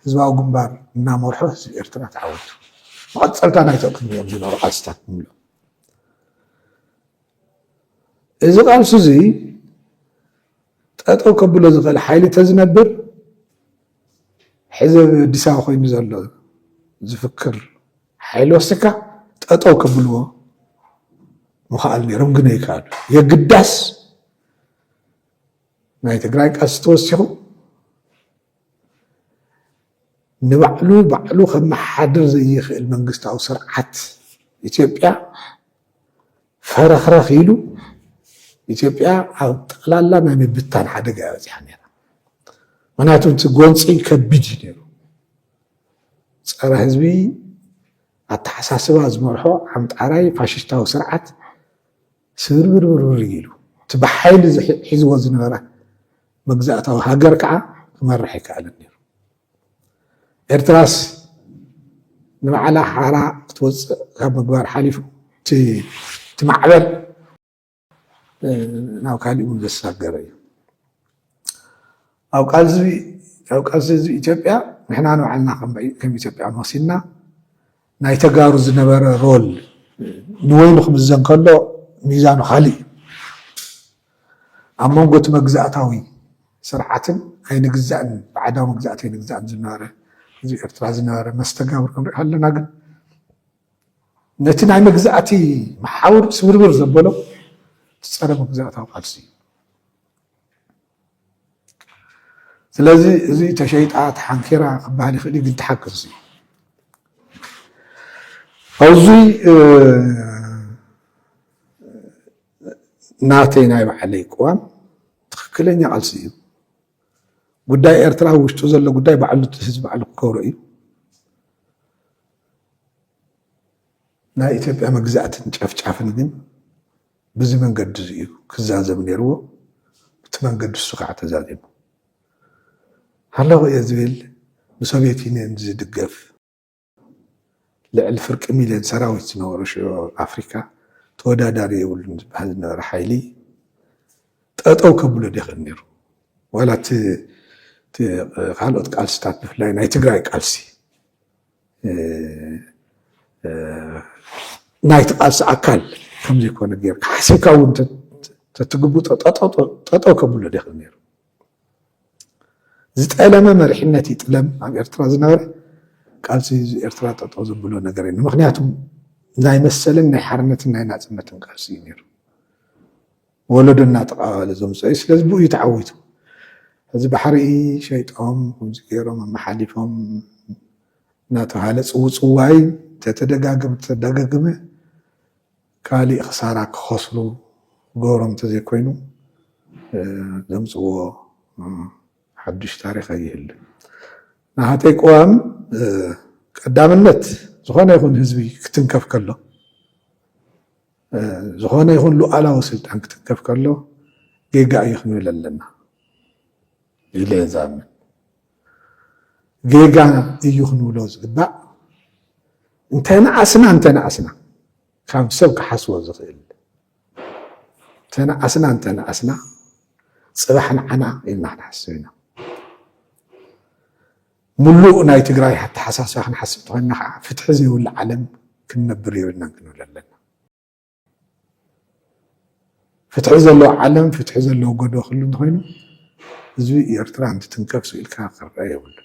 ህዝባዊ ግንባር እናመርሖ ህዝቢ ኤርትራ ተዓወቱ መቐፀልታ ናይ ተቕድሚ እዮም ዝነበሩ ቃልስታት ንብሎ እዚ ቃልሲ እዚ ጠጠው ከብሎ ዝኽእል ሓይሊ ተዝነብር ሕዚ ኣዲስ ኣበባ ኮይኑ ዘሎ ዝፍክር ሓይሊ ወሲካ ጠጠው ከብልዎ ምኽኣል ነይሮም ግን ኣይከኣሉ የግዳስ ናይ ትግራይ ቃልሲ ተወሲኹ ንባዕሉ ባዕሉ ከመሓድር ዘይኽእል መንግስታዊ ስርዓት ኢትዮጵያ ፈረኽረኽ ኢሉ ኢትዮጵያ ኣብ ጠቕላላ ናይ ምብታን ሓደጋ በፂሓ ነይራ ምክንያቱ እቲ ጎንፂ ከቢድ እዩ ነይሩ ፀረ ህዝቢ ኣተሓሳስባ ዝመርሖ ዓምጣራይ ፋሽስታዊ ስርዓት ስብርብርብርብር ኢሉ እቲ ብሓይሊ ሒዝዎ ዝነበረ መግዛእታዊ ሃገር ከዓ ክመርሕ ይከኣልን ነይሩ ኤርትራስ ንባዕላ ሓራ ክትወፅእ ካብ ምግባር ሓሊፉ እቲ ማዕበል ናብ ካሊእ እውን ዘሰጋገረ እዩ ኣብ ቃልሲ ህዝቢ ኢትዮጵያ ንሕና ንባዕልና ከም ኢትዮጵያ ወሲድና ናይ ተጋሩ ዝነበረ ሮል ንወይኑ ክምዘን ከሎ ሚዛኑ ካሊእ እዩ ኣብ መንጎ እቲ መግዛእታዊ ስርዓትን ኣይንግዛእን ባዕዳዊ መግዛእቲ ኣይንግዛእን ዝነበረ ህዝቢ ኤርትራ ዝነበረ መስተጋብር ክንሪኦ ኣለና ግን ነቲ ናይ መግዛእቲ መሓውር ስብርብር ዘበሎ ፀረ መግዛእታዊ ቃልሲ እዩ ስለዚ እዚ ተሸይጣ ተሓንኪራ ክበሃል ይኽእል እዩ ግን ተሓክርሲ እዩ ኣብዚ ናተይ ናይ ባዕለይ ቅዋም ትክክለኛ ቃልሲ እዩ ጉዳይ ኤርትራ ውሽጡ ዘሎ ጉዳይ ባዕሉ ህዝቢ ባዕሉ ክገብሮ እዩ ናይ ኢትዮጵያ መግዛእትን ጨፍጫፍን ግን ብዚ መንገዲ እዩ ክዛዘብ ነይርዎ እቲ መንገዲ እሱ ከዓ ተዛዚሙ ሃለኹ እየ ዝብል ብሶቪየት ዩኒየን ዝድገፍ ልዕሊ ፍርቂ ሚልዮን ሰራዊት ዝነበሩ ኣፍሪካ ተወዳዳሪ የብሉን ዝበሃል ዝነበረ ሓይሊ ጠጠው ከብሎ ደይኽእል ነይሩ ዋላ እቲ ካልኦት ቃልስታት ብፍላይ ናይ ትግራይ ቃልሲ ናይቲ ቃልሲ ኣካል ከምዘይኮነ ጌርካ ሓሲብካ እውን ተትግቡጦ ጠጠው ከብሎ ደይኽእል ነይሩ ዝጠለመ መሪሕነት ይጥለም ኣብ ኤርትራ ዝነበረ ቃልሲ ኤርትራ ጠጠው ዘብሎ ነገር እዩ ምክንያቱም ናይ መሰልን ናይ ሓርነትን ናይ ናፅነትን ቃልሲ እዩ ነይሩ ወለዶ እናተቐባበለ ዘምፅኦ እዩ ስለዚ ብኡ ተዓዊቱ እዚ ባሕሪ ሸይጦም ከምዚ ገይሮም ኣመሓሊፎም እናተባሃለ ፅውፅዋይ ተደጋገመ ካሊእ ክሳራ ክኸስሩ ገብሮም እንተዘይኮይኑ ዘምፅዎ ሓዱሽ ታሪክ ኣይህሉ ንሃተይ ቅዋም ቀዳምነት ዝኾነ ይኹን ህዝቢ ክትንከፍ ከሎ ዝኾነ ይኹን ሉኣላዊ ስልጣን ክትንከፍ ከሎ ጌጋ እዩ ክንብል ኣለና ኢለ የዛምን ጌጋ እዩ ክንብሎ ዝግባእ እንተነኣስና ካብ ሰብ ክሓስቦ ዝኽእል እንተነኣስና ፅባሕ ንዓና ኢልና ክንሓስብ ኢና ሙሉእ ናይ ትግራይ ኣተሓሳስባ ክንሓስብ ተኮይንና ከዓ ፍትሒ ዘይብሉ ዓለም ክንነብር የብልና ክንብል ኣለና ፍትሒ ዘለዎ ዓለም ፍትሒ ዘለዎ ጎዶ ክህሉ እንተኮይኑ ህዝቢ ኤርትራ እንትትንከፍ ስኢልካ ክርአ የብሉ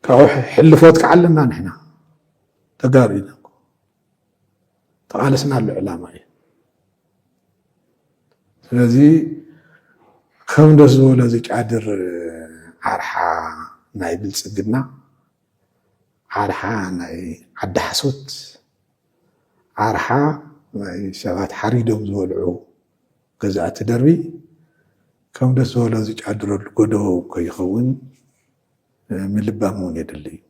ካብኡ ሕልፎት ከዓ ኣለና ንሕና ተጋሩ ኢና ተቃለስና ኣሎ ዕላማ እዩ ስለዚ ከም ደስ ዝበሎ ዝጫድር ዓርሓ ናይ ብልፅግና ዓርሓ ናይ ዓዲ ሓሶት ዓርሓ ናይ ሰባት ሓሪዶም ዝበልዑ ገዛእቲ ደርቢ ከም ደስ ዝበሎ ዝጫድረሉ ጎደው ከይኸውን ምልባም እውን የድሊ እዩ